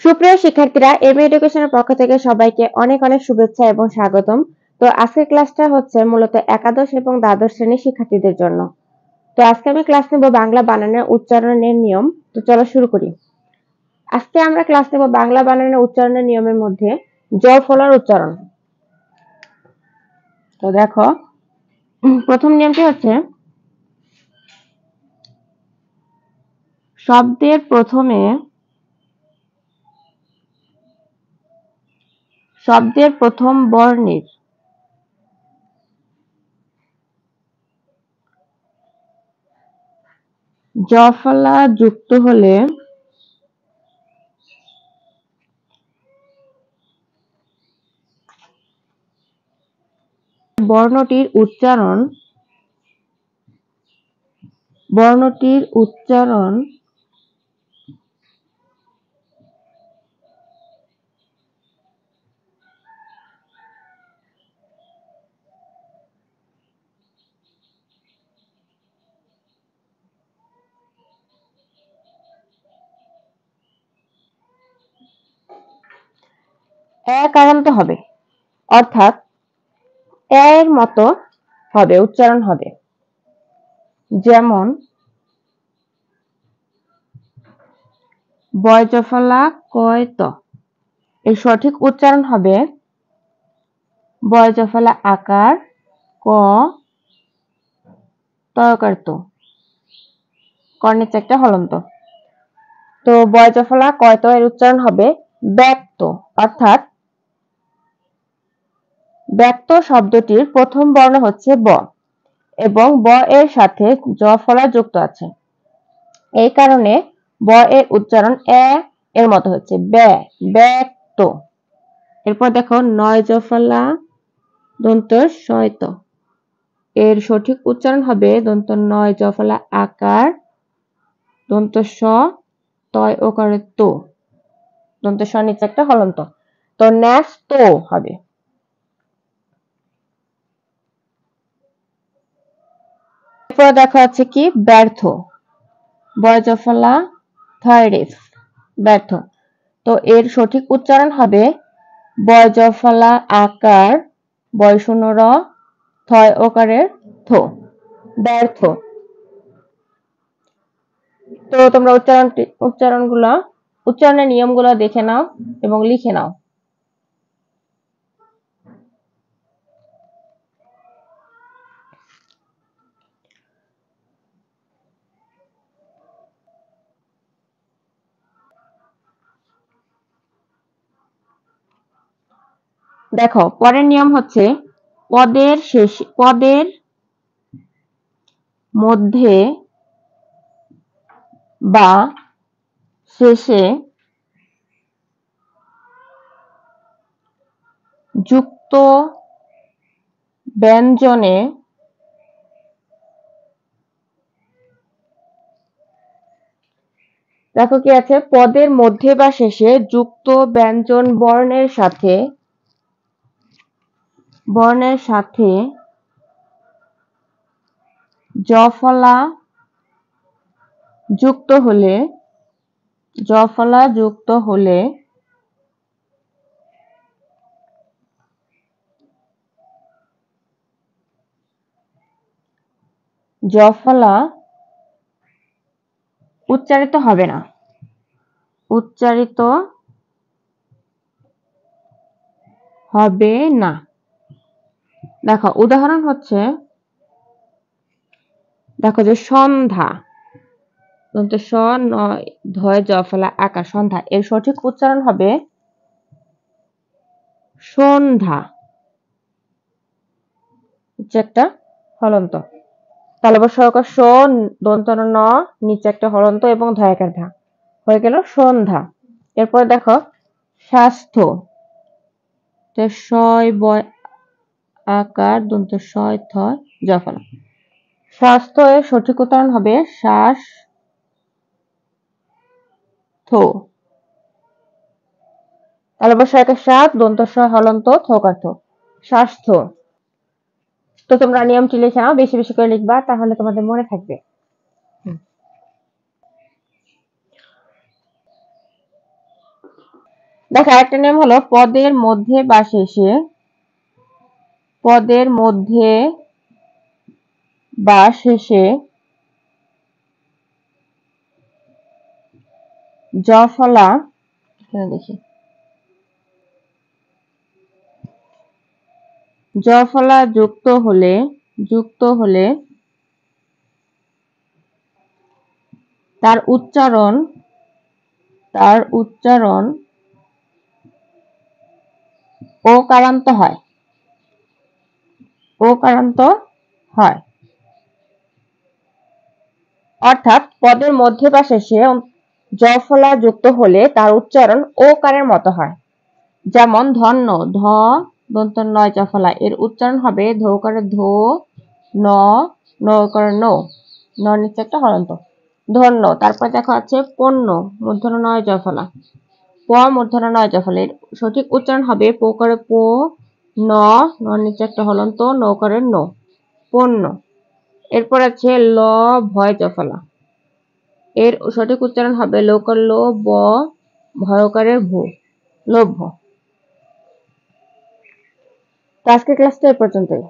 সুপ্রিয় শিক্ষার্থীরা, এমএ এডুকেশনের পক্ষ থেকে সবাইকে অনেক অনেক শুভেচ্ছা এবং স্বাগতম। তো আজকের ক্লাসটা হচ্ছে মূলত একাদশ এবং দ্বাদশ শ্রেণীর শিক্ষার্থীদের জন্য। তো আজকে আমি ক্লাস নেব বাংলা বানানের উচ্চারণের নিয়ম। তো চলো শুরু করি। আজকে আমরা ক্লাস নেব বাংলা বানানের উচ্চারণের নিয়মের মধ্যে জ ফলার উচ্চারণ। তো দেখো, প্রথম নিয়মটি হচ্ছে শব্দের প্রথম বর্ণের জ ফলা যুক্ত হলে বর্ণটির উচ্চারণ একারান্ত হবে, অর্থাৎ এর মতো হবে, উচ্চারণ হবে। যেমন বয়জফলা কয়ত, এর সঠিক উচ্চারণ হবে বয়জফলা আকার ক তয়কার তো, কর্ণের একটা হলন্ত। তো বয়জফলা কয়ত এর উচ্চারণ হবে ব্যক্ত, অর্থাৎ ব্যক্ত শব্দটির প্রথম বর্ণ হচ্ছে ব এবং ব এর সাথে জ ফলা যুক্ত আছে। এই কারণে ব এর উচ্চারণ এর মতো হচ্ছে ব্যক্ত। এরপর দেখো নয় জফলা দন্ত শয়ত, এর সঠিক উচ্চারণ হবে দন্ত নয় জফলা আকার দন্ত স তয় ওকারে তো, দন্ত স নিচে একটা হলন্ত, তো ন্যস্ত হবে। এরপর দেখা যাচ্ছে কি ব্যর্থ, বয়জফলা থাইরেফ ব্যর্থ। তো এর সঠিক উচ্চারণ হবে বয়জফলা আকার বয় শূন্য র থয় ওকারের থো, ব্যর্থ। তো তোমরা উচ্চারণের নিয়মগুলো দেখে নাও এবং লিখে নাও। দেখো, পরের নিয়ম হচ্ছে পদের মধ্যে বা শেষে যুক্ত ব্যঞ্জনে দেখো কি আছে, পদের মধ্যে বা শেষে যুক্ত ব্যঞ্জন বর্ণের সাথে জ ফলা যুক্ত হলে জ ফলা উচ্চারিত হবে না, দেখো উদাহরণ হচ্ছে, দেখো যে সন্ধ্যা দন্ত স নয় ধয় জ ফলা আকার সন্ধ্যা, এর সঠিক উচ্চারণ হবে সন্ধ্যা, একটা হলন্ত। তাহলে সরকার স দন্ত ন নিচে একটা হলন্ত এবং ধয়াকার ধা হয়ে গেল সন্ধ্যা। এরপর দেখো স্বাস্থ্য, শয় বয় আকার দন্ত শয় থয় জফলা, স্বাস্থ্য এর সঠিক উচ্চারণ হবে শ্বাস থো, তাহলে সরকার সাত দন্ত শয় হলন্ত থোকার্থ স্বাস্থ্য। তো তোমরা নিয়মটি লিখে নাও, বেশি বেশি করে লিখবা, তাহলে তোমাদের মনে থাকবে। দেখো আরেকটা নিয়ম হলো পদের মধ্যে বা শেষে, পদের মধ্যে বা শেষে জ ফলা, এখানে দেখি জ ফলা যুক্ত হলে তার উচ্চারণ ওকারান্ত হয়, ওকারান্ত হয়। অর্থাৎ পদের মধ্যে বা শেষে জ ফলা যুক্ত হলে তার উচ্চারণ ওকারের মতো হয়। যেমন ধন্য, ধ দন্ত নয় জ ফলা, এর উচ্চারণ হবে ধৌকারে ধো, ন, নৌকারে নো, ন নিচে একটা হলন্ত, ধন্য। তারপর দেখা আছে পণ্য, মূর্ধন্য নয় জ ফলা, প মূর্ধন্য নয় জ ফলা, এর সঠিক উচ্চারণ হবে পোকারে পো, ন, ন নিচে একটা হলন্ত, নৌকারে নো, পণ্য। এরপর আছে ল ভয় জ ফলা, এর সঠিক উচ্চারণ হবে লোকার লো, ব ভয়কারের ভূ, লভ্য। তো আজকের ক্লাসটা এই পর্যন্তই।